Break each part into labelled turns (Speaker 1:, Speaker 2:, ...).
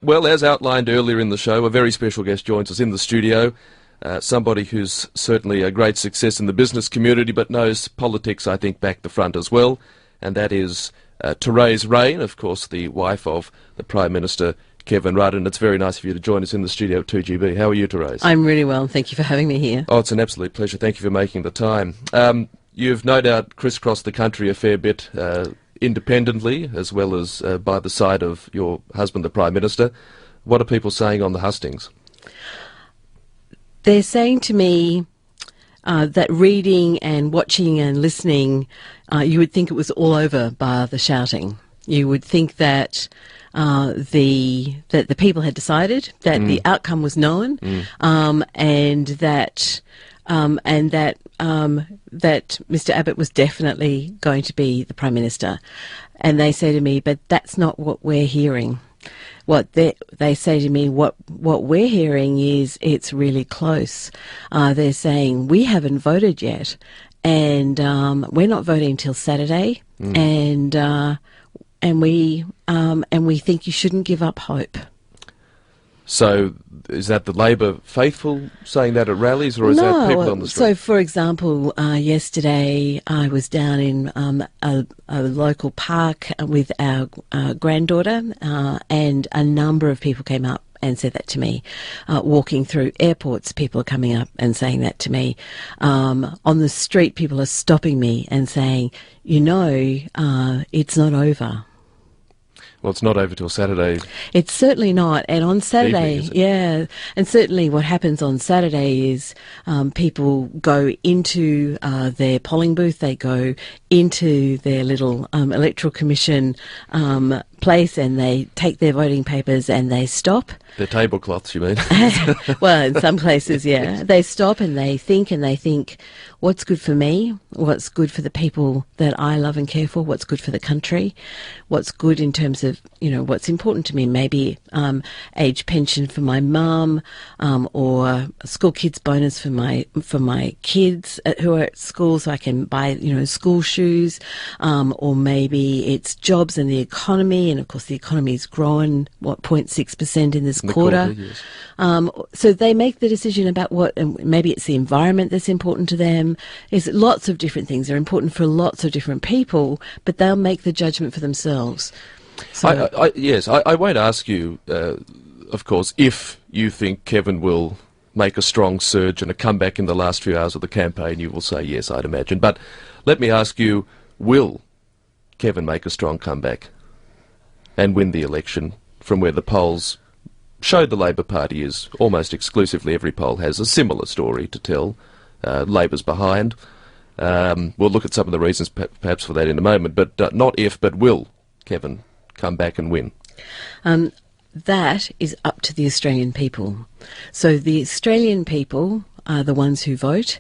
Speaker 1: Well, as outlined earlier in the show, a very special guest joins us in the studio. Somebody who's certainly a great success in the business community, but knows politics, I think, back to front as well. And that is Therese Rein, of course, the wife of the Prime Minister, Kevin Rudd. And it's very nice of you to join us in the studio at 2GB. How are you, Therese?
Speaker 2: I'm really well. Thank you for having me here.
Speaker 1: Oh, it's an absolute pleasure. Thank you for making the time. You've no doubt crisscrossed the country a fair bit, independently, as well as by the side of your husband, the Prime Minister. What are people saying on the hustings?
Speaker 2: They're saying to me that reading and watching and listening, you would think it was all over by the shouting. You would think that the people had decided, that the outcome was known, and that Mr. Abbott was definitely going to be the Prime Minister. And they say to me, but that's not what we're hearing. What they say to me, what we're hearing is it's really close. They're saying we haven't voted yet, and we're not voting until Saturday, and we think you shouldn't give up hope.
Speaker 1: So is that the Labor faithful saying that at rallies, or is that people on the street?
Speaker 2: So, for example, yesterday I was down in a local park with our granddaughter, and a number of people came up and said that to me. Walking through airports, people are coming up and saying that to me. On the street, people are stopping me and saying, it's not over.
Speaker 1: Well, it's not over till Saturday.
Speaker 2: It's certainly not. And on Saturday, yeah, and certainly what happens on Saturday is people go into their polling booth, they go into their little electoral commission place, and they take their voting papers and they stop.
Speaker 1: Their tablecloths, you mean?
Speaker 2: Well, in some places, yeah. They stop and they think, what's good for me? What's good for the people that I love and care for? What's good for the country? What's good in terms of, what's important to me? Maybe age pension for my mum, or a school kids bonus for my kids who are at school, so I can buy, school shoes, or maybe it's jobs and the economy. And of course, the economy's grown 0.6% in this quarter.
Speaker 1: Yes.
Speaker 2: So they make the decision about and maybe it's the environment that's important to them. There's lots of different things. They're important for lots of different people, but they'll make the judgment for themselves. So,
Speaker 1: I won't ask you, of course, if you think Kevin will make a strong surge and a comeback in the last few hours of the campaign. You will say yes, I'd imagine. But let me ask you, will Kevin make a strong comeback and win the election from where the polls showed the Labor Party is almost exclusively, every poll has a similar story to tell. Labor's behind. We'll look at some of the reasons perhaps for that in a moment, but not if, but will Kevin come back and win?
Speaker 2: That is up to the Australian people. So the Australian people are the ones who vote,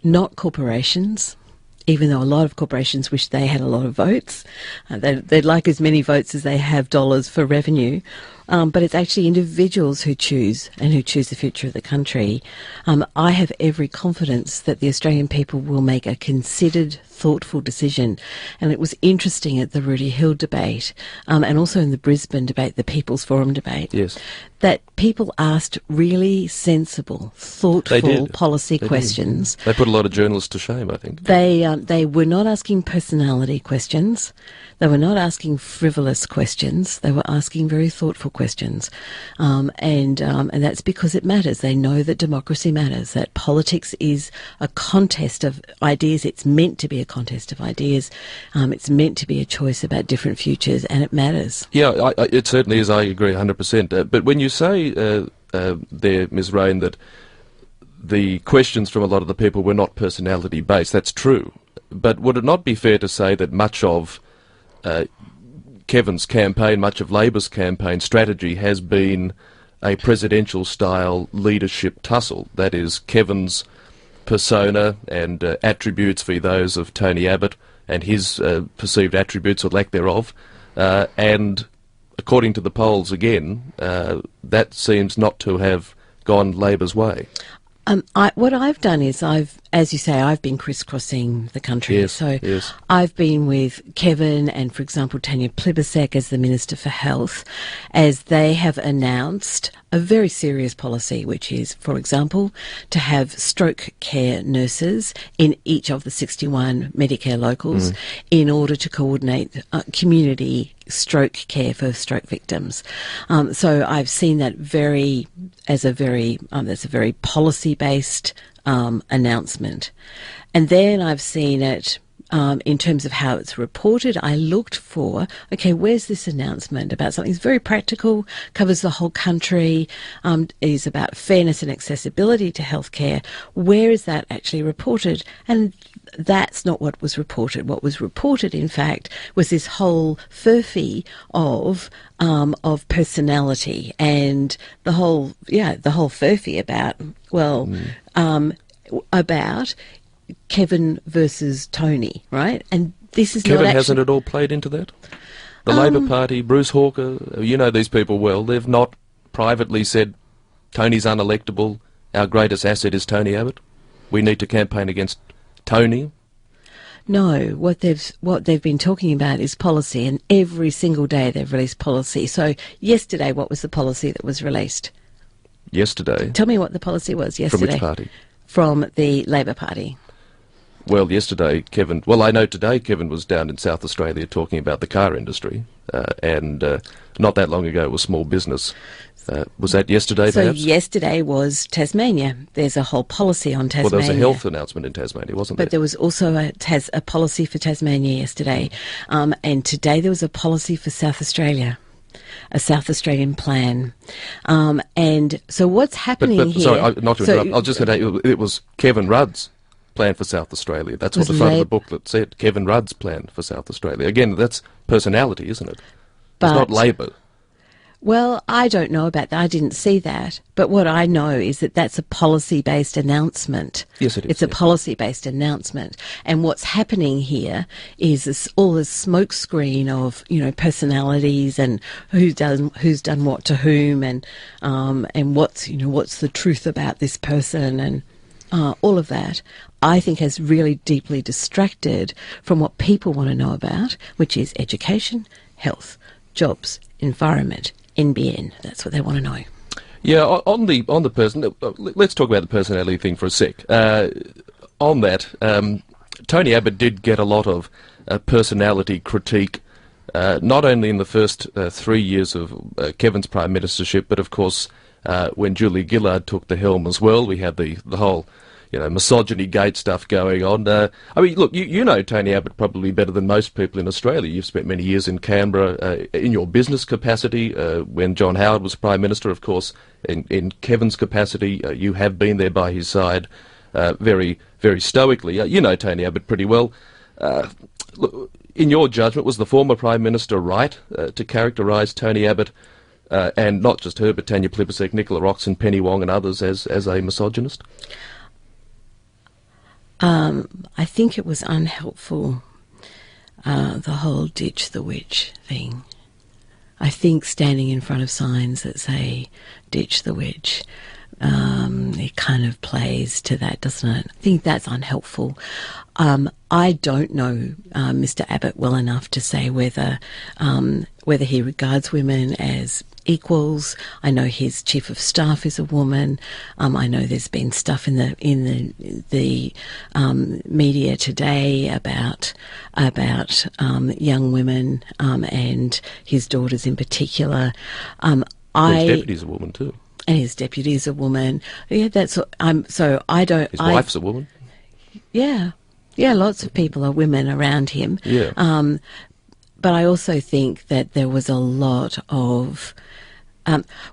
Speaker 2: not corporations. Even though a lot of corporations wish they had a lot of votes. They'd like as many votes as they have dollars for revenue. But it's actually individuals who choose, and who choose the future of the country. I have every confidence that the Australian people will make a considered, thoughtful decision. And it was interesting at the Rudy Hill debate, and also in the Brisbane debate, the People's Forum debate,
Speaker 1: yes,
Speaker 2: that people asked really sensible, thoughtful policy questions.
Speaker 1: They put a lot of journalists to shame, I think.
Speaker 2: They were not asking personality questions. They were not asking frivolous questions. They were asking very thoughtful questions. And that's because it matters. They know that democracy matters, that politics is a contest of ideas. It's meant to be a contest of ideas. It's meant to be a choice about different futures, and it matters.
Speaker 1: Yeah, it certainly is. I agree 100%. But when you say there, Ms. Rein, that the questions from a lot of the people were not personality-based, that's true. But would it not be fair to say that much of Kevin's campaign, much of Labor's campaign strategy has been a presidential-style leadership tussle? That is, Kevin's persona and attributes for those of Tony Abbott, and his perceived attributes or lack thereof, and according to the polls again, that seems not to have gone Labor's way.
Speaker 2: What I've done is as you say, I've been crisscrossing the country.
Speaker 1: Yes,
Speaker 2: So
Speaker 1: yes.
Speaker 2: I've been with Kevin and, for example, Tanya Plibersek as the Minister for Health, as they have announced a very serious policy, which is, for example, to have stroke care nurses in each of the 61 Medicare locals in order to coordinate community stroke care for stroke victims. So I've seen that as a very policy-based announcement. And then I've seen it in terms of how it's reported. I looked for, okay, where's this announcement about something that's very practical, covers the whole country, is about fairness and accessibility to healthcare. Where is that actually reported? And that's not what was reported. What was reported, in fact, was this whole furphy of personality and the whole furphy about, about Kevin versus Tony, right? And this is
Speaker 1: Kevin,
Speaker 2: not actually...
Speaker 1: hasn't it all played into that? The Labor Party, Bruce Hawker, you know these people well. They've not privately said Tony's unelectable. Our greatest asset is Tony Abbott. We need to campaign against Tony.
Speaker 2: No, what they've been talking about is policy, and every single day they've released policy. So yesterday, what was the policy that was released?
Speaker 1: Yesterday?
Speaker 2: Tell me what the policy was yesterday.
Speaker 1: From which party?
Speaker 2: From the Labor Party.
Speaker 1: Well, yesterday, Kevin... Well, I know today Kevin was down in South Australia talking about the car industry, and not that long ago it was small business. Was that yesterday, perhaps?
Speaker 2: So yesterday was Tasmania. There's a whole policy on Tasmania.
Speaker 1: Well, there was a health announcement in Tasmania, wasn't there?
Speaker 2: But there was also a policy for Tasmania yesterday. And today there was a policy for South Australia, a South Australian plan. And so what's happening here...
Speaker 1: Sorry, not to interrupt. I was just going to tell you, it was Kevin Rudd's plan for South Australia. That's what the front of the booklet said. Kevin Rudd's plan for South Australia. Again, that's personality, isn't it? It's not Labor.
Speaker 2: Well, I don't know about that. I didn't see that. But what I know is that that's a policy-based announcement.
Speaker 1: Yes, it is.
Speaker 2: It's a policy-based announcement. And what's happening here is all this smokescreen of, personalities and who's done what to whom and what's the truth about this person and all of that, I think has really deeply distracted from what people want to know about, which is education, health, jobs, environment, NBN. That's what they want to know.
Speaker 1: Yeah, on the person, let's talk about the personality thing for a sec. On that, Tony Abbott did get a lot of personality critique, not only in the first 3 years of Kevin's prime ministership, but of course when Julia Gillard took the helm as well. We had the whole misogyny gate stuff going on. I mean, look, you know Tony Abbott probably better than most people in Australia. You've spent many years in Canberra in your business capacity. When John Howard was Prime Minister, of course, in Kevin's capacity, you have been there by his side very, very stoically. You know Tony Abbott pretty well. Look, in your judgment, was the former Prime Minister right to characterise Tony Abbott, and not just her, but Tanya Plibersek, Nicola Roxon, Penny Wong and others as a misogynist?
Speaker 2: I think it was unhelpful, the whole ditch the witch thing. I think standing in front of signs that say ditch the witch, it kind of plays to that, doesn't it? I think that's unhelpful. I don't know Mr. Abbott well enough to say whether he regards women as equals. I know his chief of staff is a woman. I know there's been stuff in the media today about young women and his daughters in particular.
Speaker 1: His deputy's a woman too.
Speaker 2: And his deputy is a woman. Yeah, that's. So I don't.
Speaker 1: His wife's a woman.
Speaker 2: Yeah, lots of people are women around him.
Speaker 1: Yeah.
Speaker 2: But I also think that there was a lot of.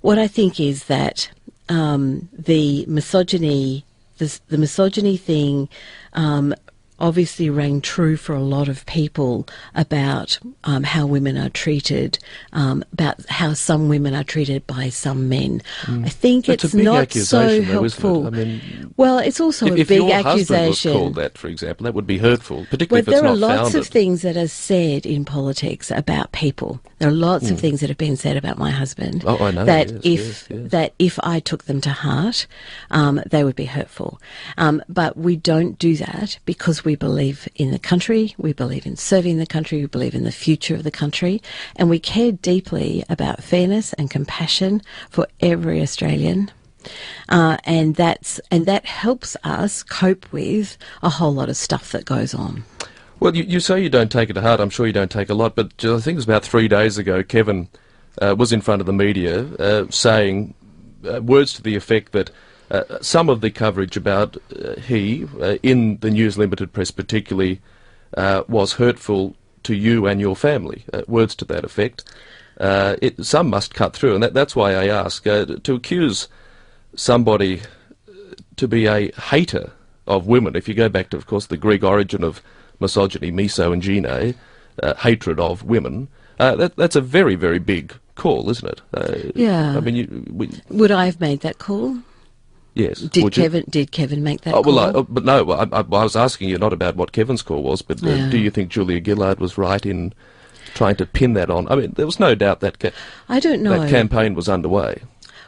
Speaker 2: What I think is that the misogyny thing obviously rang true for a lot of people about how women are treated, about how some women are treated by some men. I think
Speaker 1: That's
Speaker 2: it's
Speaker 1: a big
Speaker 2: not
Speaker 1: accusation,
Speaker 2: so
Speaker 1: though, isn't it?
Speaker 2: helpful.
Speaker 1: I mean,
Speaker 2: Well, it's also a
Speaker 1: if
Speaker 2: big
Speaker 1: your husband was
Speaker 2: accusation.
Speaker 1: called that, for example, that would be hurtful,
Speaker 2: Well,
Speaker 1: particularly if it's
Speaker 2: there are
Speaker 1: not
Speaker 2: lots
Speaker 1: founded.
Speaker 2: of things that are said in politics about people. There are lots of things that have been said about my husband.
Speaker 1: Oh, I know.
Speaker 2: That
Speaker 1: Yes,
Speaker 2: that if I took them to heart, they would be hurtful. But we don't do that because we believe in the country, we believe in serving the country, we believe in the future of the country, and we care deeply about fairness and compassion for every Australian. And that helps us cope with a whole lot of stuff that goes on.
Speaker 1: Well, you say you don't take it to heart. I'm sure you don't take a lot, but I think it was about 3 days ago, Kevin was in front of the media saying words to the effect that some of the coverage about he, in the News Limited press particularly, was hurtful to you and your family. Words to that effect. Some must cut through, and that's why I ask. To accuse somebody to be a hater of women, if you go back to, of course, the Greek origin of misogyny, miso and gene, hatred of women, that's a very, very big call, isn't it?
Speaker 2: Yeah.
Speaker 1: I mean,
Speaker 2: Would I have made that call?
Speaker 1: yes.
Speaker 2: Did Kevin make that call?
Speaker 1: Well, but no, I was asking you not about what Kevin's call was, but do you think Julia Gillard was right in trying to pin that on? I mean, there was no doubt that
Speaker 2: I don't know.
Speaker 1: that campaign was underway.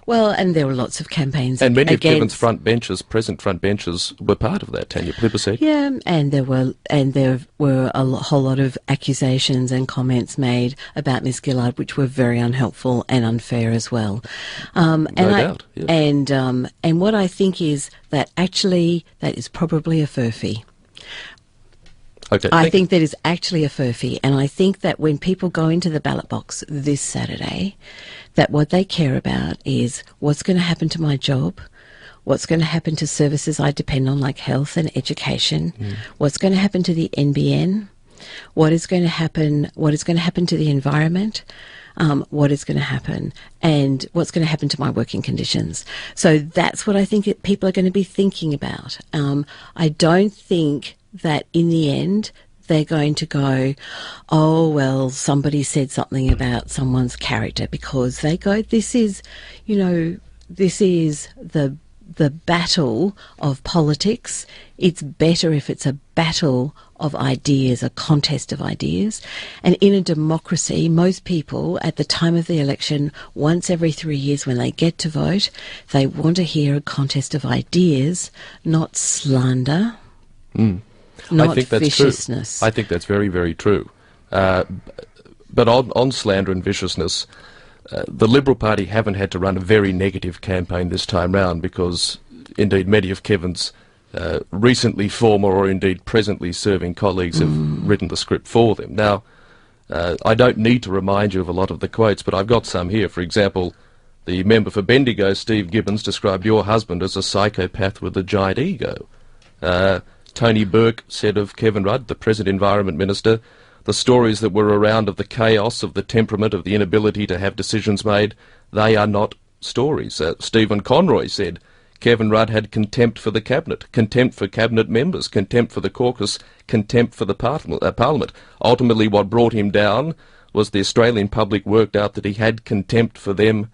Speaker 2: Well, and there were lots of campaigns
Speaker 1: And many of Kevin's
Speaker 2: against...
Speaker 1: present front benches, were part of that, Tanya Plibersek.
Speaker 2: Yeah, and there were whole lot of accusations and comments made about Miss Gillard, which were very unhelpful and unfair as well.
Speaker 1: No doubt. Yes.
Speaker 2: And what I think is that actually that is probably a furphy.
Speaker 1: Okay,
Speaker 2: I think that is actually a furphy, and I think that when people go into the ballot box this Saturday, that what they care about is what's going to happen to my job, what's going to happen to services I depend on like health and education, what's going to happen to the NBN, what is going to happen to the environment, what is going to happen, and what's going to happen to my working conditions. So that's what I think that people are going to be thinking about. I don't think that in the end they're going to go, oh, well, somebody said something about someone's character, because they go, this is the battle of politics. It's better if it's a battle of ideas, a contest of ideas. And in a democracy, most people at the time of the election, once every 3 years when they get to vote, they want to hear a contest of ideas, not slander. Not
Speaker 1: I think that's
Speaker 2: viciousness.
Speaker 1: True. I think that's very, very true. But on slander and viciousness, the Liberal Party haven't had to run a very negative campaign this time round, because indeed many of Kevin's recently former or indeed presently serving colleagues have written the script for them. Now, I don't need to remind you of a lot of the quotes, but I've got some here. For example, the member for Bendigo, Steve Gibbons, described your husband as a psychopath with a giant ego. Tony Burke said of Kevin Rudd, the present Environment Minister, the stories that were around of the chaos, of the temperament, of the inability to have decisions made, they are not stories. Stephen Conroy said Kevin Rudd had contempt for the Cabinet, contempt for Cabinet members, contempt for the caucus, contempt for the Parliament. Ultimately, what brought him down was the Australian public worked out that he had contempt for them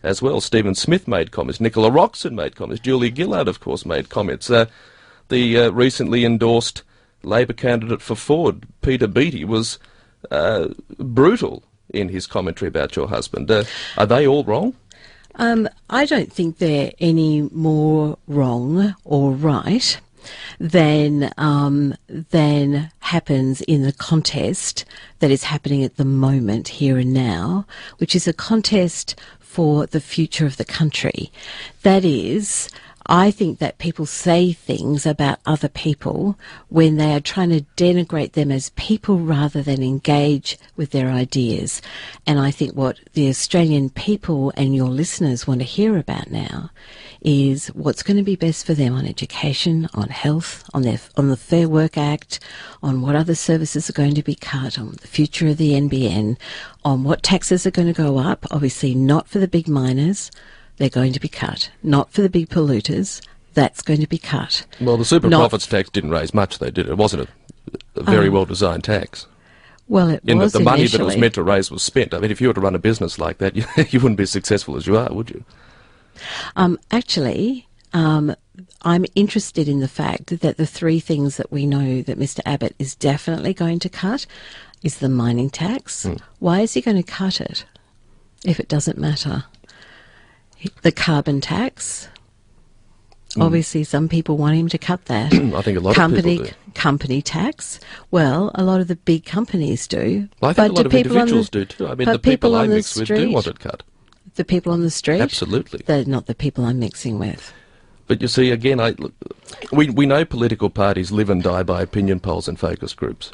Speaker 1: as well. Stephen Smith made comments. Nicola Roxon made comments. Julia Gillard, of course, made comments. The recently endorsed Labor candidate for Ford, Peter Beattie, was brutal in his commentary about your husband. Are they all wrong?
Speaker 2: I don't think they're any more wrong or right than happens in the contest that is happening at the moment, here and now, which is a contest for the future of the country. That is, I think that people say things about other people when they are trying to denigrate them as people rather than engage with their ideas. And I think what the Australian people and your listeners want to hear about now is what's going to be best for them on education, on health, on the Fair Work Act, on what other services are going to be cut, on the future of the NBN, on what taxes are going to go up, obviously not for the big miners. They're going to be cut. Not for the big polluters. that's going to be cut.
Speaker 1: Well, the super profits tax didn't raise much, though, did it? It wasn't a very well-designed tax.
Speaker 2: Well, it
Speaker 1: In
Speaker 2: was
Speaker 1: that the money that it was
Speaker 2: initially.
Speaker 1: meant to raise was spent. I mean, if you were to run a business like that, you wouldn't be as successful as you are, would you?
Speaker 2: Actually, I'm interested in the fact that the three things that we know that Mr. Abbott is definitely going to cut is the mining tax. Why is he going to cut it if it doesn't matter? The carbon tax. Obviously, some people want him to cut that.
Speaker 1: I think a lot of people do.
Speaker 2: Company tax. Well, a lot of the big companies do.
Speaker 1: Well, I think a lot of individuals do too. I mean, the people I mix with do want it cut.
Speaker 2: The people on the street?
Speaker 1: Absolutely.
Speaker 2: They're not the people I'm mixing with.
Speaker 1: But you see, again, we know political parties live and die by opinion polls and focus groups.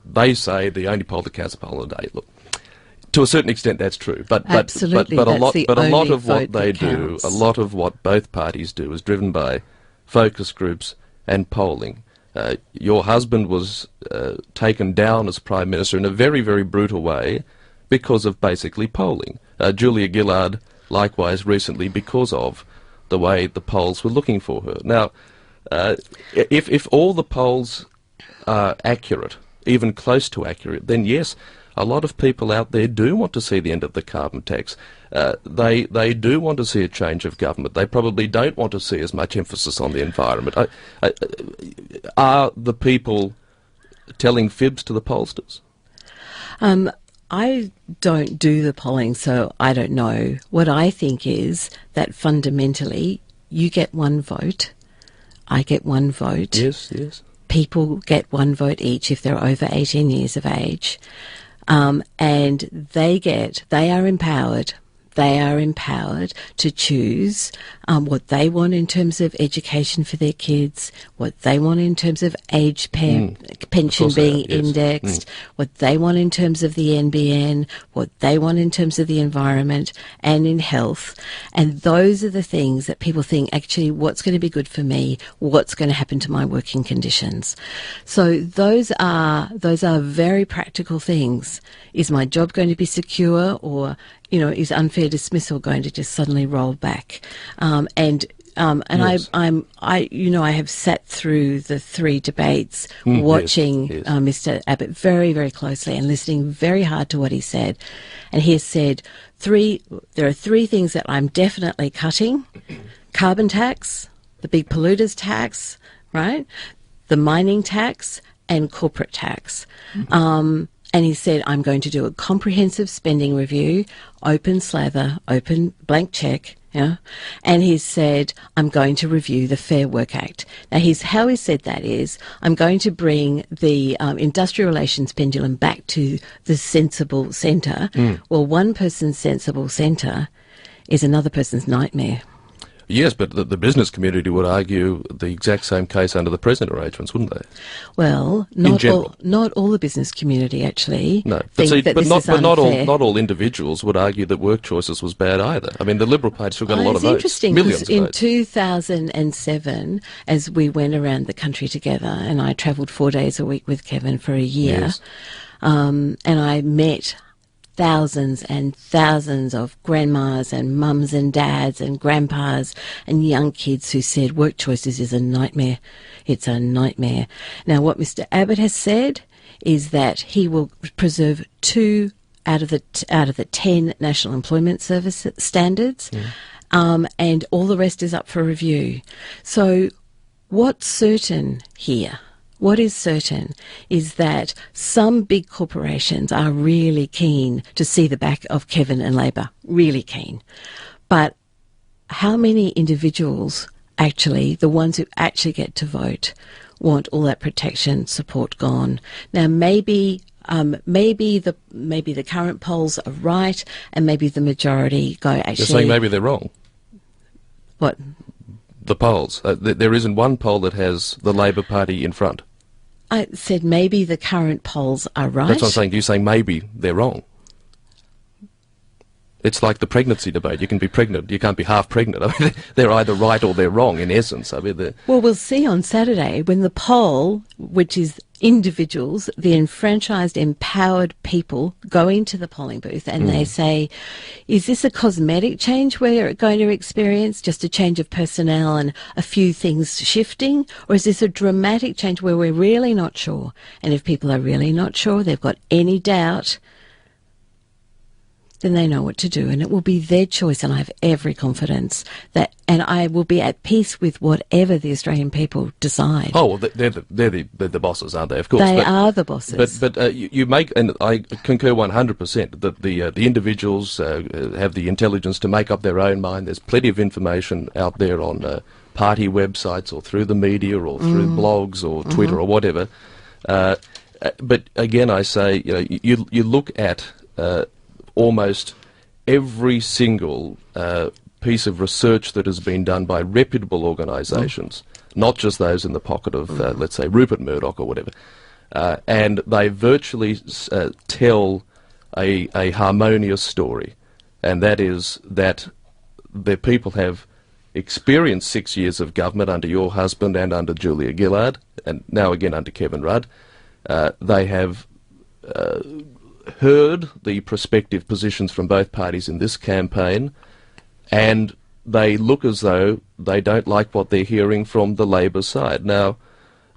Speaker 1: They say the only poll that counts a poll a day. Look, to a certain extent, that's true.
Speaker 2: Absolutely,
Speaker 1: but a
Speaker 2: that's
Speaker 1: lot,
Speaker 2: the
Speaker 1: but a lot
Speaker 2: only
Speaker 1: of what
Speaker 2: vote
Speaker 1: they
Speaker 2: that
Speaker 1: do,
Speaker 2: counts.
Speaker 1: a lot of what both parties do, is driven by focus groups and polling. Your husband was taken down as Prime Minister in a very, very brutal way because of basically polling. Julia Gillard, likewise, recently because of the way the polls were looking for her. Now, if all the polls are accurate, even close to accurate, then yes, a lot of people out there do want to see the end of the carbon tax. They do want to see a change of government. They probably don't want to see as much emphasis on the environment. Are the people telling fibs to the pollsters?
Speaker 2: I don't do the polling, so I don't know. What I think is that fundamentally you get one vote, I get one vote.
Speaker 1: Yes, yes.
Speaker 2: People get one vote each if they're over 18 years of age. And they are empowered. They are empowered to choose what they want in terms of education for their kids, what they want in terms of pension being indexed, what they want in terms of the NBN, what they want in terms of the environment and in health. And those are the things that people think, actually, what's going to be good for me? What's going to happen to my working conditions? So those are very practical things. Is my job going to be secure, or is unfair dismissal going to just suddenly roll back?
Speaker 1: Yes.
Speaker 2: I have sat through the three debates, watching
Speaker 1: yes.
Speaker 2: Mr. Abbott very, very closely and listening very hard to what he said. And he has said there are three things that I'm definitely cutting: carbon tax, the big polluters tax, right? The mining tax and corporate tax. And he said, I'm going to do a comprehensive spending review, open slather, open blank check, and he said, I'm going to review the Fair Work Act. Now, how he said that is, I'm going to bring the industrial relations pendulum back to the sensible centre. Well, one person's sensible centre is another person's nightmare.
Speaker 1: Yes, but the business community would argue the exact same case under the present arrangements, wouldn't they?
Speaker 2: Well, not all the business community actually.
Speaker 1: No,
Speaker 2: think that this is
Speaker 1: not
Speaker 2: unfair.
Speaker 1: all individuals would argue that work choices was bad either. I mean, the Liberal Party still got a lot of votes,
Speaker 2: It's interesting
Speaker 1: millions
Speaker 2: because
Speaker 1: of
Speaker 2: in
Speaker 1: votes.
Speaker 2: 2007, as we went around the country together, and I travelled 4 days a week with Kevin for a year,
Speaker 1: Yes.
Speaker 2: and I met thousands and thousands of grandmas and mums and dads and grandpas and young kids who said work choices is a nightmare. It's a nightmare. Now, what Mr. Abbott has said is that he will preserve 2 out of the 10 National Employment Service standards, and all the rest is up for review. So what's certain here? What is certain is that some big corporations are really keen to see the back of Kevin and Labor, really keen. But how many individuals actually, the ones who actually get to vote, want all that protection, support gone? Now, maybe the current polls are right, and maybe the majority go actually.
Speaker 1: You're saying maybe they're wrong.
Speaker 2: What?
Speaker 1: The polls. There isn't one poll that has the Labor Party in front.
Speaker 2: I said maybe the current polls are right.
Speaker 1: That's what I'm saying. You're saying maybe they're wrong. It's like the pregnancy debate. You can be pregnant. You can't be half pregnant. I mean, they're either right or they're wrong, in essence. I mean,
Speaker 2: Well, we'll see on Saturday when the poll, which is individuals, the enfranchised, empowered people, go into the polling booth and they say, is this a cosmetic change we're going to experience, just a change of personnel and a few things shifting, or is this a dramatic change where we're really not sure? And if people are really not sure, they've got any doubt, then they know what to do, and it will be their choice, and I have every confidence that, and I will be at peace with whatever the Australian people decide.
Speaker 1: Oh, well, they're the bosses, aren't they? Of course.
Speaker 2: They are the bosses.
Speaker 1: But you make, and I concur 100%, that the individuals have the intelligence to make up their own mind. There's plenty of information out there on party websites or through the media or through blogs or Twitter or whatever. But again, I say, you look at almost every single piece of research that has been done by reputable organisations, not just those in the pocket of, let's say, Rupert Murdoch or whatever, and they virtually tell a harmonious story, and that is that the people have experienced 6 years of government under your husband and under Julia Gillard, and now again under Kevin Rudd. They have heard the prospective positions from both parties in this campaign, and they look as though they don't like what they're hearing from the Labor side. Now,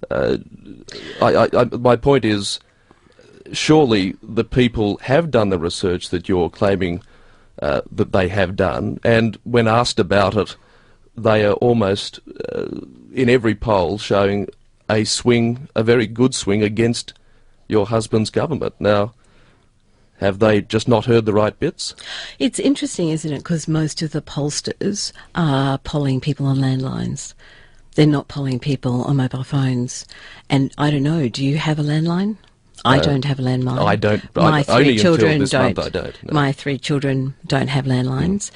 Speaker 1: my point is, surely the people have done the research that you're claiming that they have done, and when asked about it, they are almost in every poll showing a swing, a very good swing against your husband's government. Now, have they just not heard the right bits?
Speaker 2: It's interesting, isn't it? Because most of the pollsters are polling people on landlines. They're not polling people on mobile phones. And I don't know, do you have a landline? I don't have a landline.
Speaker 1: I don't.
Speaker 2: My
Speaker 1: only
Speaker 2: three children
Speaker 1: until this
Speaker 2: don't.
Speaker 1: month I don't. No.
Speaker 2: My 3 children don't have landlines.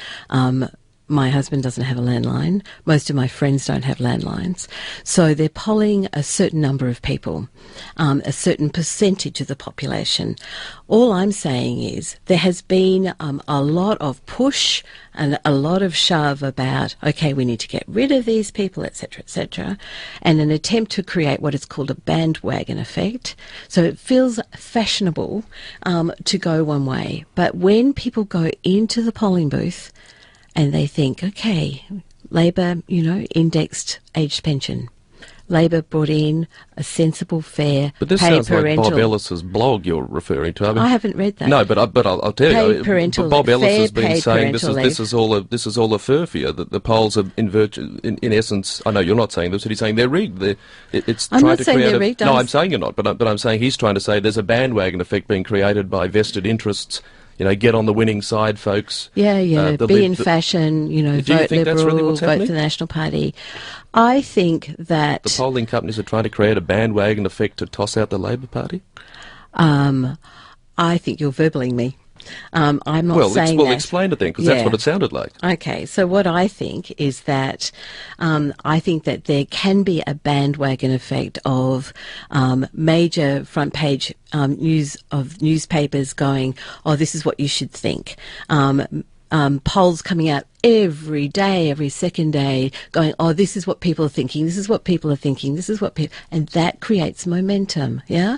Speaker 2: My husband doesn't have a landline. Most of my friends don't have landlines. So they're polling a certain number of people, a certain percentage of the population. All I'm saying is there has been a lot of push and a lot of shove about, okay, we need to get rid of these people, etc., and an attempt to create what is called a bandwagon effect. So it feels fashionable to go one way. But when people go into the polling booth and they think, okay, Labor, indexed aged pension. Labor brought in a sensible, fair,
Speaker 1: but this sounds like Bob Ellis's blog you're referring to.
Speaker 2: I haven't read that.
Speaker 1: No, but I'll tell you, Bob Ellis has been saying this is all a furphy. That the polls are in essence. I know you're not saying this, but he's saying they're rigged.
Speaker 2: I'm not saying they're rigged.
Speaker 1: No, I'm saying you're not. But I'm saying he's trying to say there's a bandwagon effect being created by vested interests. Get on the winning side, folks.
Speaker 2: Yeah, be in fashion, vote Liberal, vote for the National Party. I think that
Speaker 1: the polling companies are trying to create a bandwagon effect to toss out the Labor Party?
Speaker 2: I think you're verbally me. I'm not saying that.
Speaker 1: Well, explain it then, because that's what it sounded like.
Speaker 2: Okay, so what I think is that I think that there can be a bandwagon effect of major front page news of newspapers going, oh, this is what you should think. Polls coming out every day, every second day, going, oh, this is what people are thinking, this is what people are thinking, this is what people... And that creates momentum, yeah?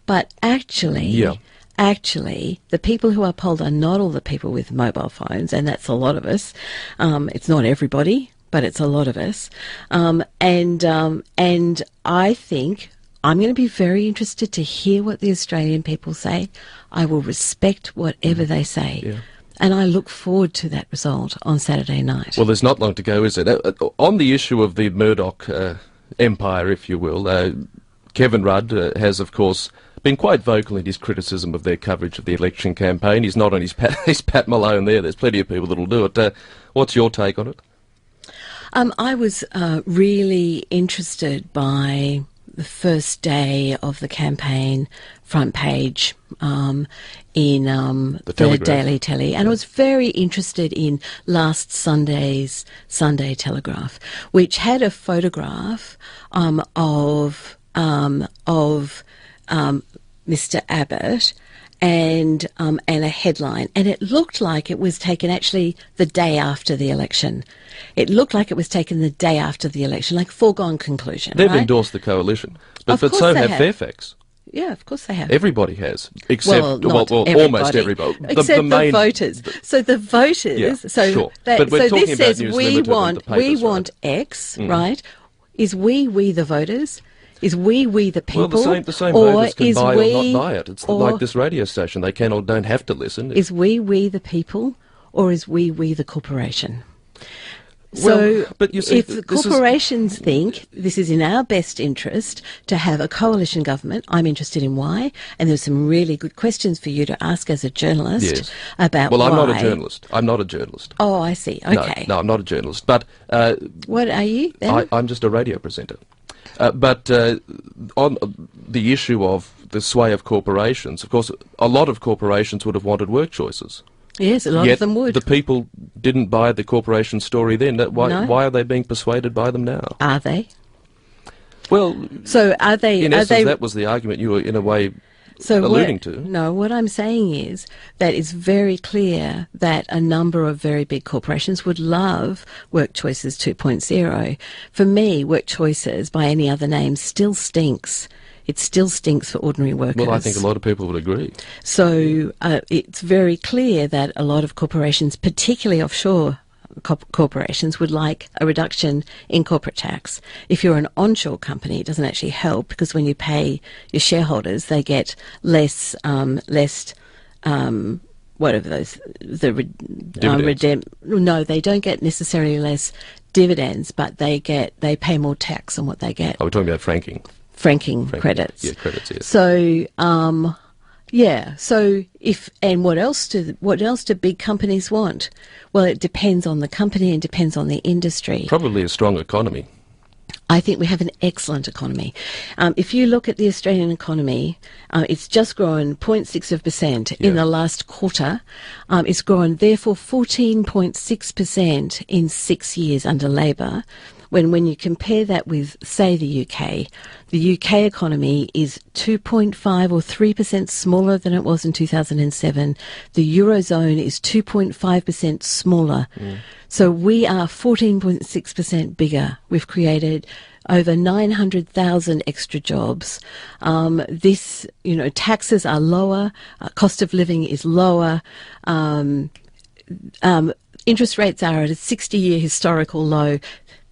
Speaker 2: But actually, the people who are polled are not all the people with mobile phones, and that's a lot of us. It's not everybody, but it's a lot of us. And I think I'm going to be very interested to hear what the Australian people say. I will respect whatever they say. Yeah. And I look forward to that result on Saturday night.
Speaker 1: Well, there's not long to go, is it? On the issue of the Murdoch empire, if you will, Kevin Rudd has, of course, been quite vocal in his criticism of their coverage of the election campaign. He's not on his Pat Malone there. There's plenty of people that'll do it. What's your take on it?
Speaker 2: I was really interested by the first day of the campaign front page in the Daily Telly, and I was very interested in last Sunday's Sunday Telegraph, which had a photograph of Mr. Abbott, and a headline, and it looked like it was taken actually the day after the election. It looked like it was taken the day after the election, like foregone conclusion.
Speaker 1: They've
Speaker 2: right?
Speaker 1: endorsed the coalition, but
Speaker 2: Of course
Speaker 1: so
Speaker 2: they
Speaker 1: have
Speaker 2: have.
Speaker 1: Fairfax.
Speaker 2: Yeah, of course they have.
Speaker 1: Everybody has, except
Speaker 2: not
Speaker 1: almost everybody.
Speaker 2: Except the voters. So the voters.
Speaker 1: Yeah,
Speaker 2: so
Speaker 1: sure.
Speaker 2: that,
Speaker 1: But we're
Speaker 2: so
Speaker 1: talking
Speaker 2: this
Speaker 1: about
Speaker 2: says
Speaker 1: News
Speaker 2: we
Speaker 1: Limited and
Speaker 2: want
Speaker 1: the papers, right?
Speaker 2: X, right? Is we the voters? Is we the people?
Speaker 1: Well, the same
Speaker 2: or
Speaker 1: voters can
Speaker 2: is
Speaker 1: buy
Speaker 2: we,
Speaker 1: or not buy it. It's like this radio station. They can or don't have to listen.
Speaker 2: Is we the people, or is we the corporation? So,
Speaker 1: well, but you see,
Speaker 2: if the corporations think this is in our best interest to have a coalition government, I'm interested in why. And there's some really good questions for you to ask as a journalist
Speaker 1: Yes.
Speaker 2: about why.
Speaker 1: Well, I'm not a journalist. I'm not a journalist.
Speaker 2: Oh, I see. Okay.
Speaker 1: No, I'm not a journalist. But
Speaker 2: What are you then?
Speaker 1: I'm just a radio presenter. But on the issue of the sway of corporations, of course, a lot of corporations would have wanted work choices.
Speaker 2: Yes, a lot
Speaker 1: Yet
Speaker 2: of them would.
Speaker 1: the people didn't buy the corporation story then. Why,
Speaker 2: No.
Speaker 1: why are they being persuaded by them now?
Speaker 2: Are they?
Speaker 1: Well,
Speaker 2: So are they?
Speaker 1: in
Speaker 2: are
Speaker 1: essence,
Speaker 2: they?
Speaker 1: that was the argument you were, in a way,
Speaker 2: So
Speaker 1: alluding to.
Speaker 2: No, what I'm saying is that it's very clear that a number of very big corporations would love Work Choices 2.0. For me, Work Choices, by any other name, still stinks. It still stinks for ordinary workers.
Speaker 1: Well, I think a lot of people would agree.
Speaker 2: So it's very clear that a lot of corporations, particularly offshore corporations, would like a reduction in corporate tax. If you're an onshore company, it doesn't actually help, because when you pay your shareholders, they get less whatever those no, they don't get necessarily less dividends, but they pay more tax on what they get.
Speaker 1: Oh, we're talking about franking
Speaker 2: Credits.
Speaker 1: Yeah, credits. Yeah.
Speaker 2: So, yeah. So, what else do big companies want? Well, it depends on the company and depends on the industry.
Speaker 1: Probably a strong economy.
Speaker 2: I think we have an excellent economy. If you look at the Australian economy, it's just grown 0.6% in the last quarter. It's grown, therefore, 14.6% in 6 years under Labor. When you compare that with, say, the UK economy is 2.5 or 3% smaller than it was in 2007. The Eurozone is 2.5% smaller. So we are 14.6% bigger. We've created over 900,000 extra jobs. Taxes are lower, cost of living is lower, interest rates are at a 60-year historical low.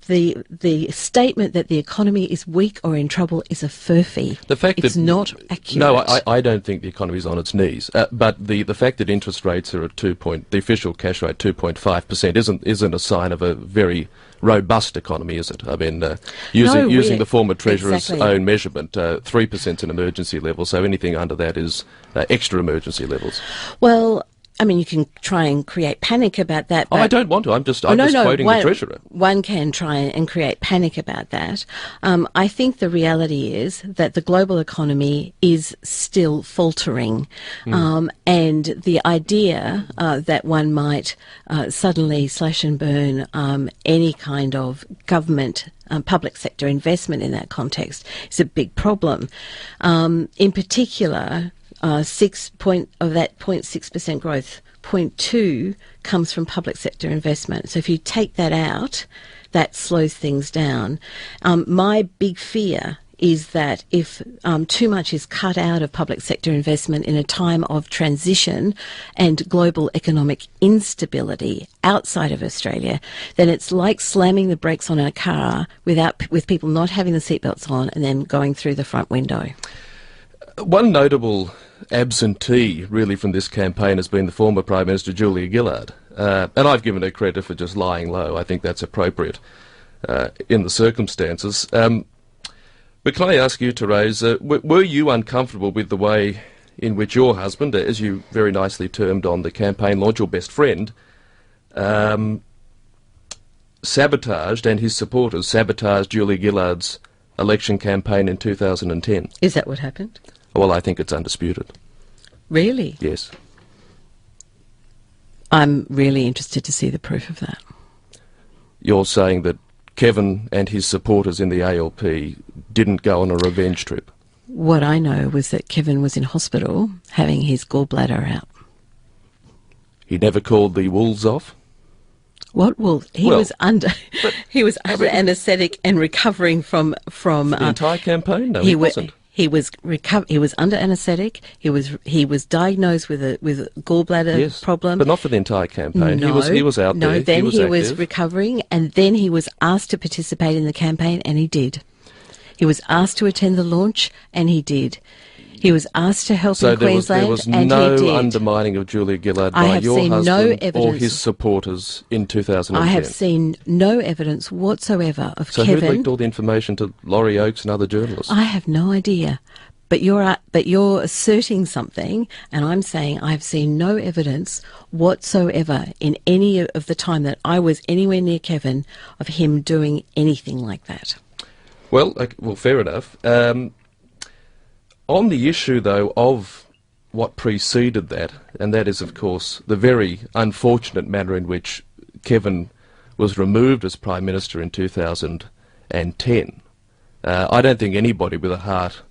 Speaker 2: The statement that the economy is weak or in trouble is a furphy.
Speaker 1: The fact
Speaker 2: it's
Speaker 1: that
Speaker 2: not accurate.
Speaker 1: No, I don't think the economy is on its knees. But the fact that interest rates are at the official cash rate 2.5% isn't a sign of a very robust economy, is it? I mean, using the former Treasurer's own measurement, 3% is an emergency level. So anything under that is extra emergency levels.
Speaker 2: Well, I mean, you can try and create panic about that.
Speaker 1: I don't want to. I'm just quoting the Treasurer.
Speaker 2: One can try and create panic about that. I think the reality is that the global economy is still faltering. And the idea that one might suddenly slash and burn any kind of government public sector investment in that context is a big problem. In particular, 0.6% growth, 0.2 comes from public sector investment. So if you take that out, that slows things down. My big fear is that if too much is cut out of public sector investment in a time of transition and global economic instability outside of Australia, then it's like slamming the brakes on a car with people not having the seatbelts on and then going through the front window.
Speaker 1: One notable absentee, really, from this campaign has been the former Prime Minister, Julia Gillard. And I've given her credit for just lying low. I think that's appropriate in the circumstances. But can I ask you, Therese, were you uncomfortable with the way in which your husband, as you very nicely termed on the campaign launch, your best friend, sabotaged, and his supporters sabotaged Julia Gillard's election campaign in 2010?
Speaker 2: Is that what happened?
Speaker 1: Well, I think it's undisputed.
Speaker 2: Really?
Speaker 1: Yes.
Speaker 2: I'm really interested to see the proof of that.
Speaker 1: You're saying that Kevin and his supporters in the ALP didn't go on a revenge trip?
Speaker 2: What I know was that Kevin was in hospital having his gallbladder out.
Speaker 1: He never called the wolves off?
Speaker 2: What? Well, he was under anaesthetic and recovering from
Speaker 1: the entire campaign? No, he wasn't.
Speaker 2: He was under anaesthetic. He was diagnosed with a gallbladder problem.
Speaker 1: But not for the entire campaign.
Speaker 2: No,
Speaker 1: he was out there.
Speaker 2: No, then he was
Speaker 1: active.
Speaker 2: recovering, and then he was asked to participate in the campaign, and he did. He was asked to attend the launch, and he did. He was asked to help in Queensland,
Speaker 1: there was
Speaker 2: and
Speaker 1: no
Speaker 2: he did.
Speaker 1: undermining of Julia Gillard by your husband or his supporters in 2010.
Speaker 2: I have seen no evidence whatsoever of
Speaker 1: So
Speaker 2: Kevin.
Speaker 1: who leaked all the information to Laurie Oakes and other journalists?
Speaker 2: I have no idea. But you're asserting something, and I'm saying I've seen no evidence whatsoever in any of the time that I was anywhere near Kevin of him doing anything like that.
Speaker 1: Well, fair enough. On the issue, though, of what preceded that, and that is, of course, the very unfortunate manner in which Kevin was removed as Prime Minister in 2010, I don't think anybody with a heart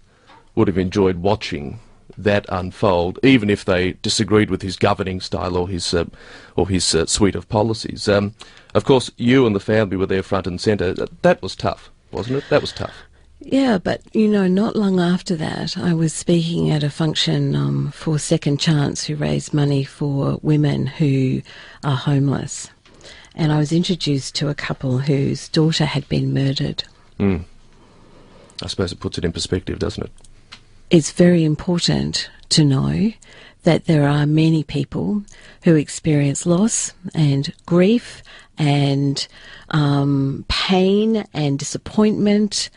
Speaker 1: would have enjoyed watching that unfold, even if they disagreed with his governing style or his suite of policies. Of course, you and the family were there front and centre. That was tough, wasn't it? That was tough.
Speaker 2: Yeah, but, not long after that, I was speaking at a function for Second Chance, who raised money for women who are homeless. And I was introduced to a couple whose daughter had been murdered.
Speaker 1: I suppose it puts it in perspective, doesn't it?
Speaker 2: It's very important to know that there are many people who experience loss and grief and pain and disappointment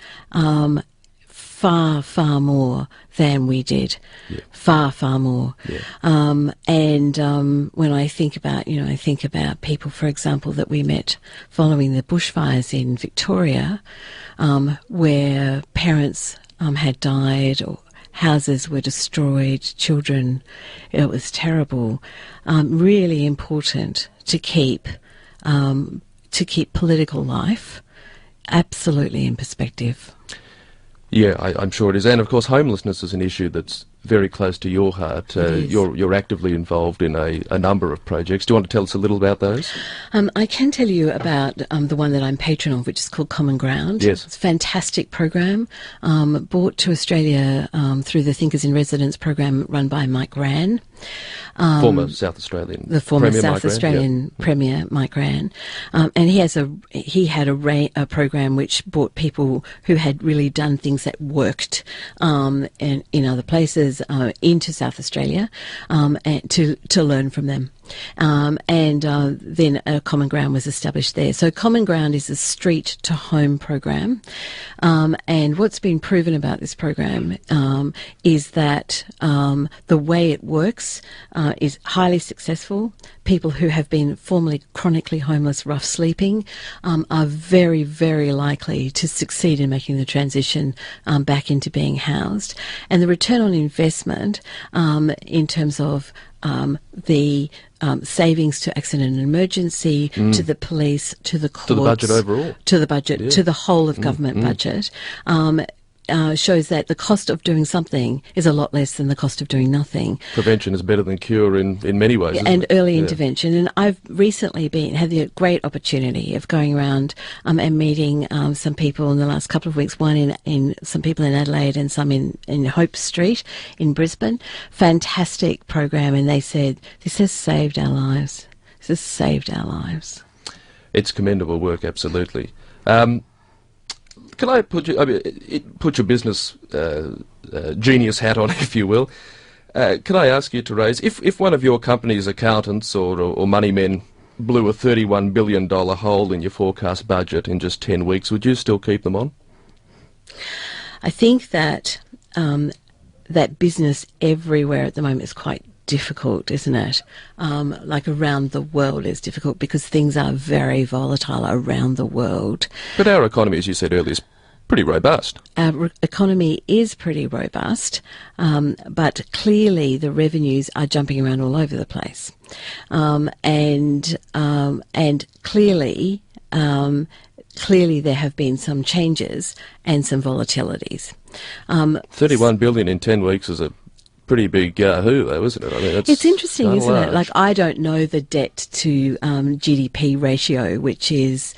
Speaker 2: far, far more than we did.
Speaker 1: Yeah.
Speaker 2: Far, far more.
Speaker 1: Yeah.
Speaker 2: When I think about, people, for example, that we met following the bushfires in Victoria, where parents had died or houses were destroyed, children, it was terrible. Really important to keep political life absolutely in perspective.
Speaker 1: Yeah, I'm sure it is. And of course, homelessness is an issue that's very close to your heart. You're actively involved in a number of projects. Do you want to tell us a little about those?
Speaker 2: I can tell you about the one that I'm patron of, which is called Common Ground.
Speaker 1: Yes.
Speaker 2: It's a fantastic program, brought to Australia through the Thinkers in Residence program run by Mike McLaren.
Speaker 1: Former South Australian
Speaker 2: The former
Speaker 1: Premier
Speaker 2: South
Speaker 1: Mike
Speaker 2: Australian
Speaker 1: Rand,
Speaker 2: Premier Mike McLaren. And he had a program which brought people who had really done things that worked in other places into South Australia and to learn from them. Then a Common Ground was established there. So Common Ground is a street to home program. And what's been proven about this program is that the way it works is highly successful. People who have been formerly chronically homeless, rough sleeping, are very, very likely to succeed in making the transition back into being housed. And the return on investment in terms of the savings to accident and emergency, to the police, to the courts,
Speaker 1: to the budget overall,
Speaker 2: to the budget, to the whole of government budget, shows that the cost of doing something is a lot less than the cost of doing nothing.
Speaker 1: Prevention is better than cure in many ways.
Speaker 2: And early intervention. And I've recently had the great opportunity of going around and meeting some people in the last couple of weeks, one in some people in Adelaide and some in Hope Street in Brisbane. Fantastic program. And they said, this has saved our lives. This has saved our lives.
Speaker 1: It's commendable work, absolutely. Can I put your business genius hat on, if you will? Can I ask you, Therese, if one of your company's accountants or money men blew a $31 billion hole in your forecast budget in just 10 weeks, would you still keep them on?
Speaker 2: I think that that business everywhere at the moment is quite difficult, isn't it? Like around the world is difficult because things are very volatile around the world.
Speaker 1: But our economy, as you said earlier, is pretty robust.
Speaker 2: Our economy is pretty robust, but clearly the revenues are jumping around all over the place. And clearly clearly there have been some changes and some volatilities.
Speaker 1: 31 billion in 10 weeks is a pretty big yahoo, though, isn't it? I mean,
Speaker 2: it's interesting,
Speaker 1: kinda
Speaker 2: isn't it?
Speaker 1: large.
Speaker 2: Like, I don't know the debt to GDP ratio, which is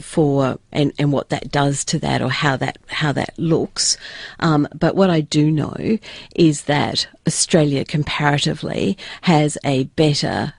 Speaker 2: for and what that does to that, or how that looks. But what I do know is that Australia comparatively has a better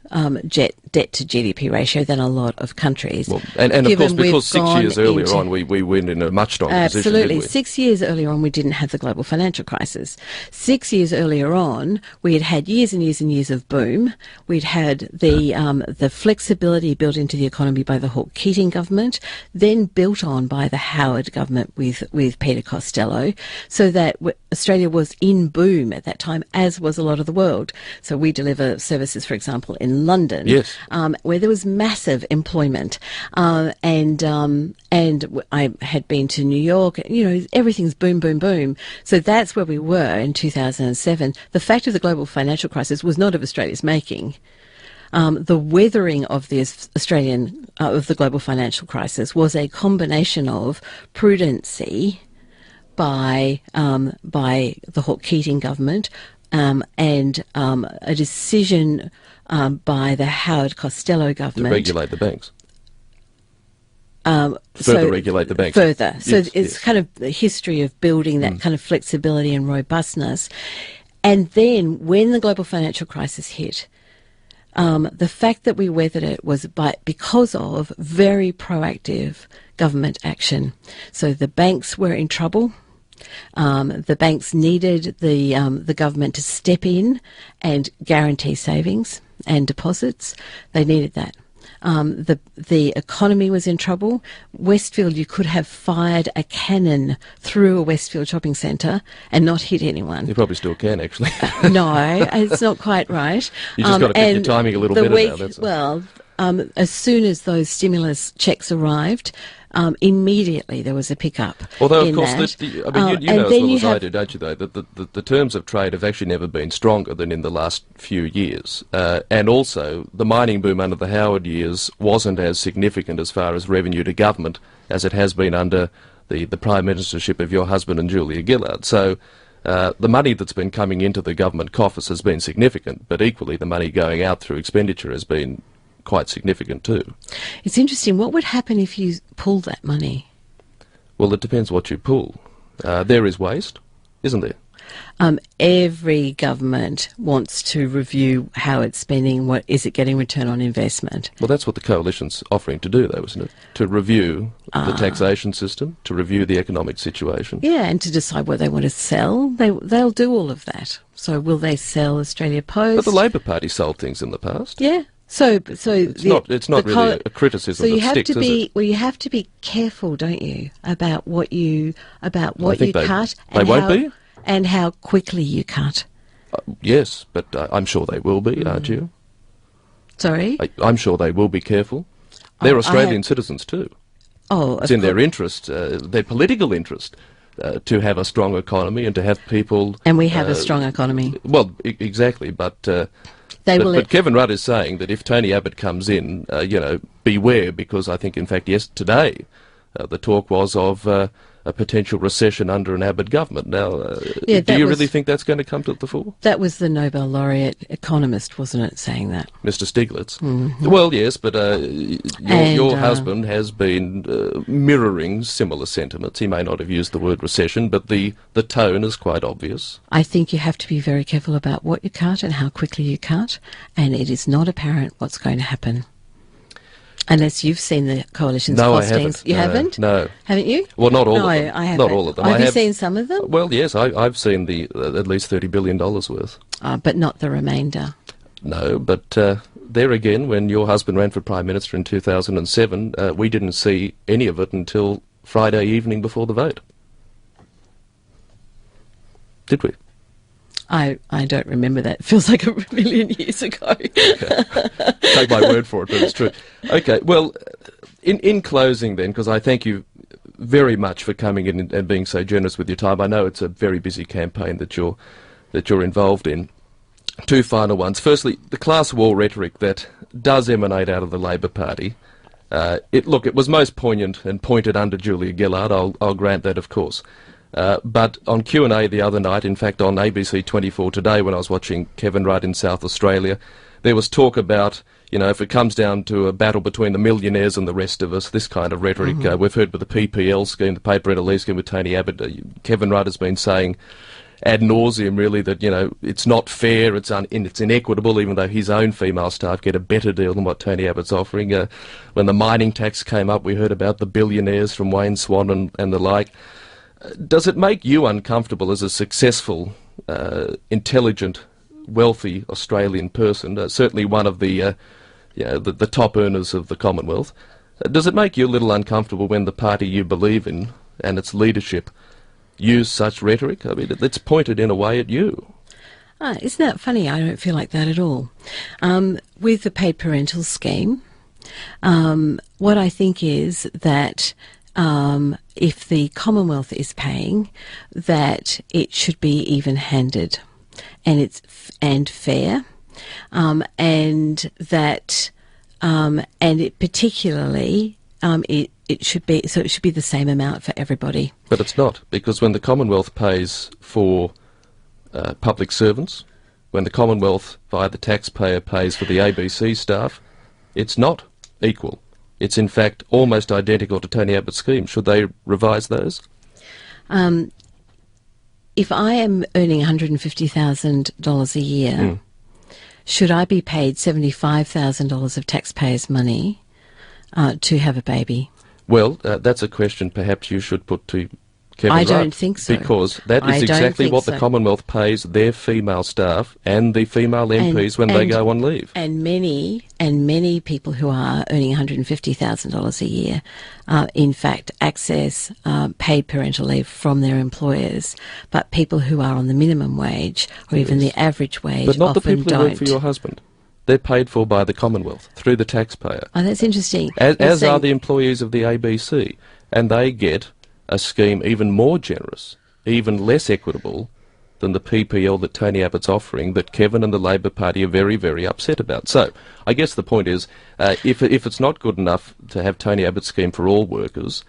Speaker 2: debt to GDP ratio than a lot of countries.
Speaker 1: Well, and of
Speaker 2: Given
Speaker 1: course, because
Speaker 2: we've
Speaker 1: 6
Speaker 2: gone
Speaker 1: years earlier
Speaker 2: into-
Speaker 1: on, we went in a much stronger position,
Speaker 2: Absolutely.
Speaker 1: didn't we?
Speaker 2: 6 years earlier on, we didn't have the global financial crisis. 6 years earlier on, we had had years and years and years of boom. We'd had the flexibility built into the economy by the Hawke-Keating government, then built on by the Howard government with Peter Costello, so that Australia was in boom at that time, as was a lot of the world. So we deliver services, for example, in London,
Speaker 1: Yes.
Speaker 2: where there was massive employment, and I had been to New York. You know, everything's boom, boom, boom. So that's where we were in 2007. The fact of the global financial crisis was not of Australia's making. The weathering of the of the global financial crisis was a combination of prudency by the Hawke-Keating government, and a decision by the Howard Costello
Speaker 1: To
Speaker 2: government
Speaker 1: regulate the banks.
Speaker 2: so
Speaker 1: Further regulate the banks.
Speaker 2: Further. So
Speaker 1: Yes,
Speaker 2: it's
Speaker 1: yes.
Speaker 2: kind of the history of building that kind of flexibility and robustness. And then when the global financial crisis hit, the fact that we weathered it was because of very proactive government action. So the banks were in trouble. The banks needed the government to step in and guarantee savings and deposits. They needed that. The economy was in trouble. Westfield, you could have fired a cannon through a Westfield shopping centre and not hit anyone.
Speaker 1: You probably still can, actually.
Speaker 2: No, it's not quite right.
Speaker 1: You just got to pick your
Speaker 2: and
Speaker 1: timing a little
Speaker 2: the
Speaker 1: better
Speaker 2: week,
Speaker 1: now. That's
Speaker 2: well, as soon as those stimulus checks arrived, immediately there was a pickup.
Speaker 1: Although, of
Speaker 2: in
Speaker 1: course,
Speaker 2: that.
Speaker 1: I mean, you
Speaker 2: And
Speaker 1: know as
Speaker 2: then
Speaker 1: well
Speaker 2: you
Speaker 1: as I
Speaker 2: have-
Speaker 1: do, don't you, though, that the terms of trade have actually never been stronger than in the last few years. And also, the mining boom under the Howard years wasn't as significant as far as revenue to government as it has been under the Prime Ministership of your husband and Julia Gillard. So the money that's been coming into the government coffers has been significant, but equally the money going out through expenditure has been quite significant too.
Speaker 2: It's interesting. What would happen if you pulled that money?
Speaker 1: Well, it depends what you pull. There is waste, isn't there?
Speaker 2: Every government wants to review how it's spending. What is it getting return on investment?
Speaker 1: Well, that's what the coalition's offering to do, though, isn't it? To review the taxation system, to review the economic situation.
Speaker 2: Yeah, and to decide what they want to sell. They'll do all of that. So will they sell Australia Post?
Speaker 1: But the Labor Party sold things in the past.
Speaker 2: Yeah. So
Speaker 1: It's not really a criticism
Speaker 2: So you
Speaker 1: that
Speaker 2: have
Speaker 1: sticks,
Speaker 2: to
Speaker 1: is
Speaker 2: be
Speaker 1: it?
Speaker 2: well. You have to be careful, don't you, about what you
Speaker 1: I
Speaker 2: you
Speaker 1: think
Speaker 2: cut
Speaker 1: they
Speaker 2: and
Speaker 1: won't
Speaker 2: how,
Speaker 1: be.
Speaker 2: and how quickly you cut.
Speaker 1: Yes, but I'm sure they will be, aren't you?
Speaker 2: Sorry.
Speaker 1: I'm sure they will be careful. They're
Speaker 2: I
Speaker 1: Australian citizens too.
Speaker 2: Oh,
Speaker 1: It's in their interest, their political interest, to have a strong economy and to have people...
Speaker 2: and we have a strong economy.
Speaker 1: Well, exactly, but... But Kevin Rudd is saying that if Tony Abbott comes in, beware, because I think, in fact, today the talk was of a potential recession under an Abbott government. Now, do you really think that's going to come to the fore?
Speaker 2: That was the Nobel laureate economist, wasn't it, saying that?
Speaker 1: Mr. Stiglitz.
Speaker 2: Mm-hmm.
Speaker 1: Well, yes, but your
Speaker 2: And,
Speaker 1: husband has been mirroring similar sentiments. He may not have used the word recession, but the tone is quite obvious.
Speaker 2: I think you have to be very careful about what you cut and how quickly you cut, and it is not apparent what's going to happen. Unless you've seen the coalition's
Speaker 1: No, I
Speaker 2: costings.
Speaker 1: haven't.
Speaker 2: You haven't?
Speaker 1: No.
Speaker 2: Haven't you?
Speaker 1: Well, not all
Speaker 2: No,
Speaker 1: of them.
Speaker 2: I haven't.
Speaker 1: Not all of them.
Speaker 2: Have
Speaker 1: I
Speaker 2: you
Speaker 1: have
Speaker 2: seen some of them?
Speaker 1: Well, yes, I've seen the at least $30 billion worth.
Speaker 2: But not the remainder.
Speaker 1: No, but there again, when your husband ran for Prime Minister in 2007, we didn't see any of it until Friday evening before the vote. Did we?
Speaker 2: I don't remember that. It feels like a million years ago.
Speaker 1: Okay. Take my word for it, but it's true. Okay, well, in closing then, because I thank you very much for coming in and being so generous with your time. I know it's a very busy campaign that you're involved in. Two final ones. Firstly, the class war rhetoric that does emanate out of the Labor Party Look, it was most poignant and pointed under Julia Gillard, I'll grant that, of course. But on Q&A the other night, in fact on ABC 24 today when I was watching Kevin Rudd in South Australia, there was talk about, if it comes down to a battle between the millionaires and the rest of us, this kind of rhetoric. We've heard with the PPL scheme, the paid parental leave scheme with Tony Abbott. Kevin Rudd has been saying ad nauseum, really, that, it's not fair, it's inequitable, even though his own female staff get a better deal than what Tony Abbott's offering. When the mining tax came up, we heard about the billionaires from Wayne Swan and the like. Does it make you uncomfortable as a successful, intelligent, wealthy Australian person, certainly one of the top earners of the Commonwealth? Does it make you a little uncomfortable when the party you believe in and its leadership use such rhetoric? I mean, it's pointed in a way at you.
Speaker 2: Isn't that funny? I don't feel like that at all. With the paid parental scheme, what I think is that if the Commonwealth is paying, that it should be even-handed and fair, and that and it particularly it should be the same amount for everybody.
Speaker 1: But it's not, because when the Commonwealth pays for public servants, when the Commonwealth via the taxpayer pays for the ABC staff, it's not equal. It's in fact almost identical to Tony Abbott's scheme. Should they revise those?
Speaker 2: If I am earning $150,000 a year, should I be paid $75,000 of taxpayers' money to have a baby?
Speaker 1: Well, that's a question perhaps you should put to Kevin Rudd.
Speaker 2: I don't think so.
Speaker 1: Because that is exactly what the Commonwealth pays their female staff and the female MPs when they go on leave.
Speaker 2: And many people who are earning $150,000 a year, in fact, access paid parental leave from their employers. But people who are on the minimum wage or even the average wage
Speaker 1: but not
Speaker 2: often
Speaker 1: the people who work for your husband. They're paid for by the Commonwealth through the taxpayer.
Speaker 2: Oh, that's interesting.
Speaker 1: As are the employees of the ABC, and they get a scheme even more generous, even less equitable than the PPL that Tony Abbott's offering, that Kevin and the Labor Party are very, very upset about. So, I guess the point is, if it's not good enough to have Tony Abbott's scheme for all workers,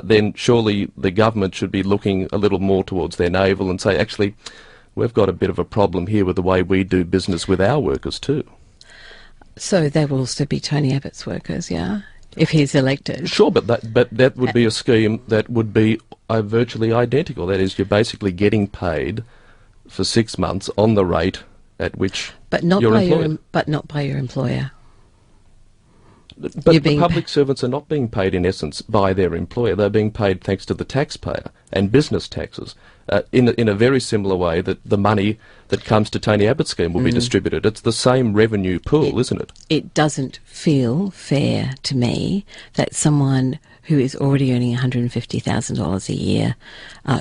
Speaker 1: then surely the government should be looking a little more towards their navel and say, actually, we've got a bit of a problem here with the way we do business with our workers too.
Speaker 2: So they will also be Tony Abbott's workers, yeah? If he's elected.
Speaker 1: Sure, but that would be a scheme that would be virtually identical. That is, you're basically getting paid for 6 months on the rate at which you're employed.
Speaker 2: But not by your employer.
Speaker 1: But the public servants are not being paid, in essence, by their employer. They're being paid thanks to the taxpayer and business taxes in a very similar way that the money that comes to Tony Abbott's scheme will be distributed. It's the same revenue pool, isn't it?
Speaker 2: It doesn't feel fair to me that someone who is already earning $150,000 a year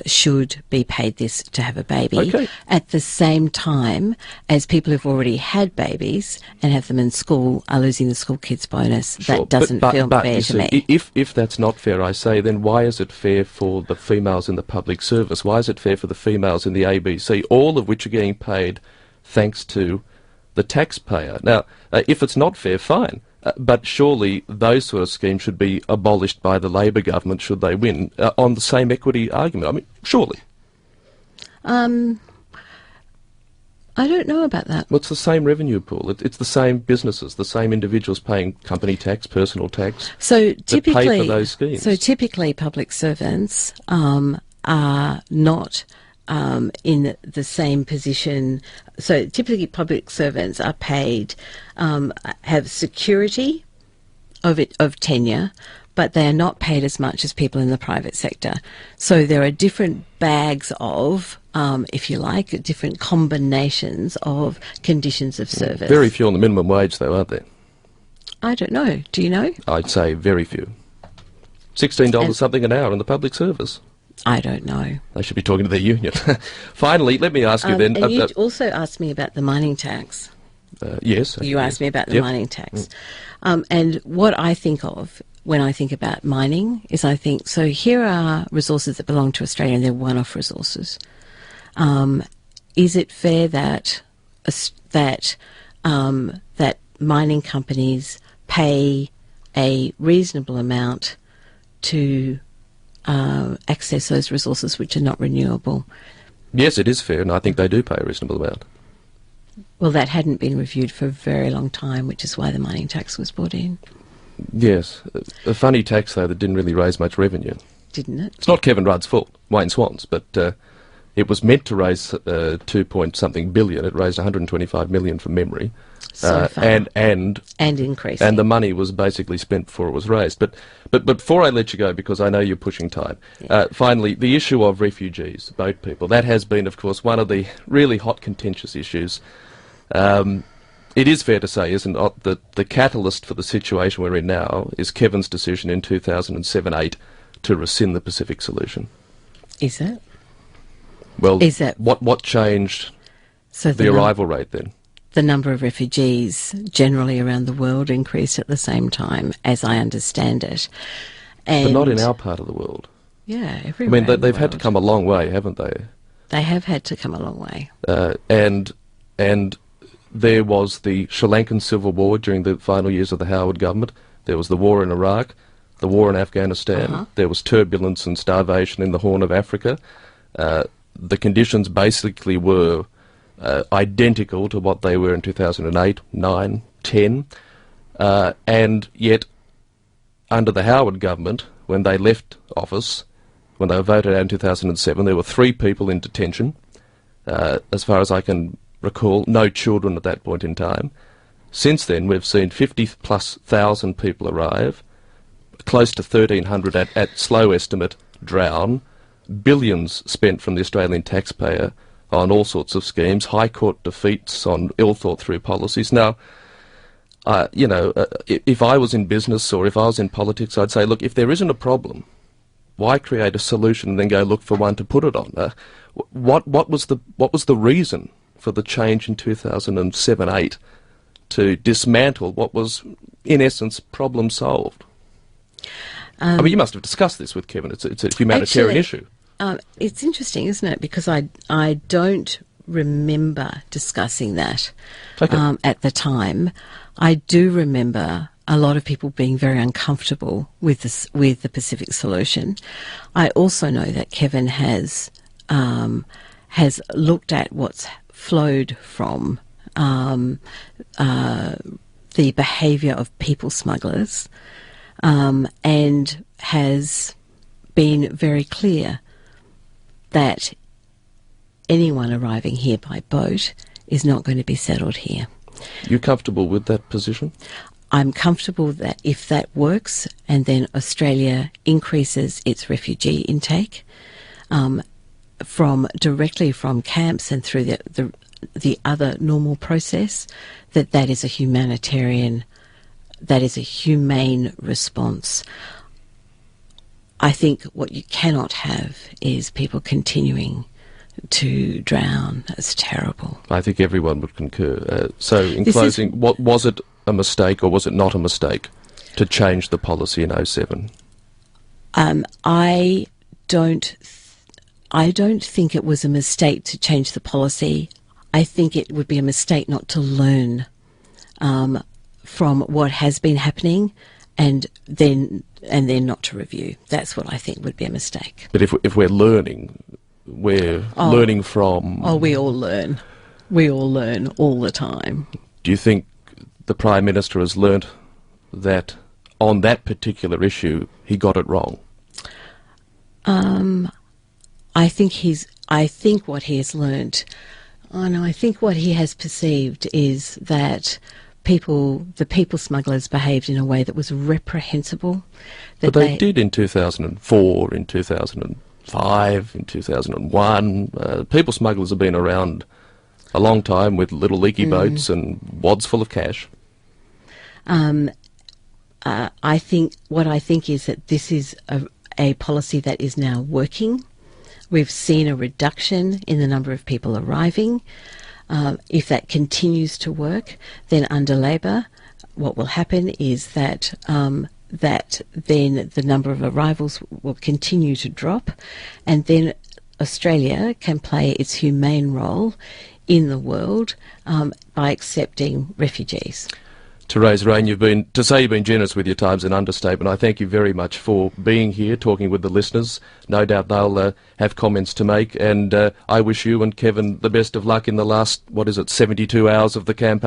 Speaker 2: should be paid this to have a baby at the same time as people who've already had babies and have them in school are losing the school kids bonus.
Speaker 1: Sure,
Speaker 2: that doesn't feel fair to me.
Speaker 1: If that's not fair, I say, then why is it fair for the females in the public service? Why is it fair for the females in the ABC, all of which are getting paid thanks to the taxpayer? Now, if it's not fair, fine. But surely those sort of schemes should be abolished by the Labor government should they win on the same equity argument. I mean, surely.
Speaker 2: I don't know about that.
Speaker 1: Well, it's the same revenue pool. It's the same businesses, the same individuals paying company tax, personal tax.
Speaker 2: So typically,
Speaker 1: pay for those schemes.
Speaker 2: So typically, public servants are not in the same position. So typically public servants are paid, have security of tenure, but they are not paid as much as people in the private sector. So there are different bags of, if you like, different combinations of conditions of service.
Speaker 1: Very few on the minimum wage, though, aren't there?
Speaker 2: I don't know. Do you know?
Speaker 1: I'd say very few. $16 something an hour in the public service.
Speaker 2: I don't know.
Speaker 1: They should be talking to their union. Finally, let me ask you then...
Speaker 2: And you also asked me about the mining tax.
Speaker 1: Yes.
Speaker 2: You asked me about the mining tax. And what I think of when I think about mining is I think, so here are resources that belong to Australia and they're one-off resources. Is it fair that that mining companies pay a reasonable amount to access those resources which are not renewable.
Speaker 1: Yes, it is fair, and I think they do pay a reasonable amount.
Speaker 2: Well, that hadn't been reviewed for a very long time, which is why the mining tax was brought in.
Speaker 1: Yes. A funny tax, though, that didn't really raise much revenue.
Speaker 2: Didn't it?
Speaker 1: It's not Kevin Rudd's fault, Wayne Swan's, but it was meant to raise 2-point-something billion. It raised 125 million from memory.
Speaker 2: So far.
Speaker 1: And
Speaker 2: increasing.
Speaker 1: And the money was basically spent before it was raised. But before I let you go, because I know you're pushing time, finally, the issue of refugees, boat people, that has been, of course, one of the really hot, contentious issues. It is fair to say, isn't it, that the catalyst for the situation we're in now is Kevin's decision in 2007-8 to rescind the Pacific solution.
Speaker 2: Is it?
Speaker 1: Well,
Speaker 2: is that
Speaker 1: what changed the arrival rate then?
Speaker 2: The number of refugees generally around the world increased at the same time, as I understand it. And
Speaker 1: but not in our part of the world.
Speaker 2: Yeah, everywhere.
Speaker 1: I mean, they've had to come a long way, haven't they?
Speaker 2: They have had to come a long way.
Speaker 1: And there was the Sri Lankan civil war during the final years of the Howard government. There was the war in Iraq, the war in Afghanistan. There was turbulence and starvation in the Horn of Africa. The conditions basically were identical to what they were in 2008, 9, 10. And yet, under the Howard government, when they left office, when they were voted out in 2007, there were 3 people in detention. As far as I can recall, no children at that point in time. Since then, we've seen 50+ thousand people arrive, close to 1,300 at slow estimate drown, billions spent from the Australian taxpayer on all sorts of schemes, high court defeats on ill-thought-through policies. Now, if I was in business or if I was in politics, I'd say, look, if there isn't a problem, why create a solution and then go look for one to put it on? What was the reason for the change in 2007-8 to dismantle what was, in essence, problem solved? I mean, you must have discussed this with Kevin. It's a humanitarian issue.
Speaker 2: It's interesting, isn't it? Because I don't remember discussing that at the time. I do remember a lot of people being very uncomfortable with the Pacific solution. I also know that Kevin has looked at what's flowed from the behaviour of people smugglers and has been very clear that anyone arriving here by boat is not going to be settled here.
Speaker 1: You comfortable with that position?
Speaker 2: I'm comfortable that if that works and then Australia increases its refugee intake directly from camps and through the other normal process, that is a humane response. I think what you cannot have is people continuing to drown. That's terrible. I
Speaker 1: think everyone would concur. So, in closing, was it a mistake or was it not a mistake to change the policy in 2007?
Speaker 2: I don't think it was a mistake to change the policy. I think it would be a mistake not to learn from what has been happening and then not to review. That's what I think would be a mistake.
Speaker 1: But if we're learning, we're learning from...
Speaker 2: Oh, we all learn. We all learn all the time.
Speaker 1: Do you think the Prime Minister has learnt that on that particular issue he got it wrong?
Speaker 2: I think what he has learnt... Oh no, I think what he has perceived is that the people smugglers behaved in a way that was reprehensible.
Speaker 1: But they did in 2004, in 2005, in 2001. People smugglers have been around a long time with little leaky boats and wads full of cash.
Speaker 2: I think is that this is a policy that is now working. We've seen a reduction in the number of people arriving. If that continues to work, then under Labor, what will happen is that then the number of arrivals will continue to drop, and then Australia can play its humane role in the world by accepting refugees.
Speaker 1: Therese Rein, to say you've been generous with your time's an understatement. I thank you very much for being here, talking with the listeners. No doubt they'll have comments to make, and I wish you and Kevin the best of luck in the last, 72 hours of the campaign.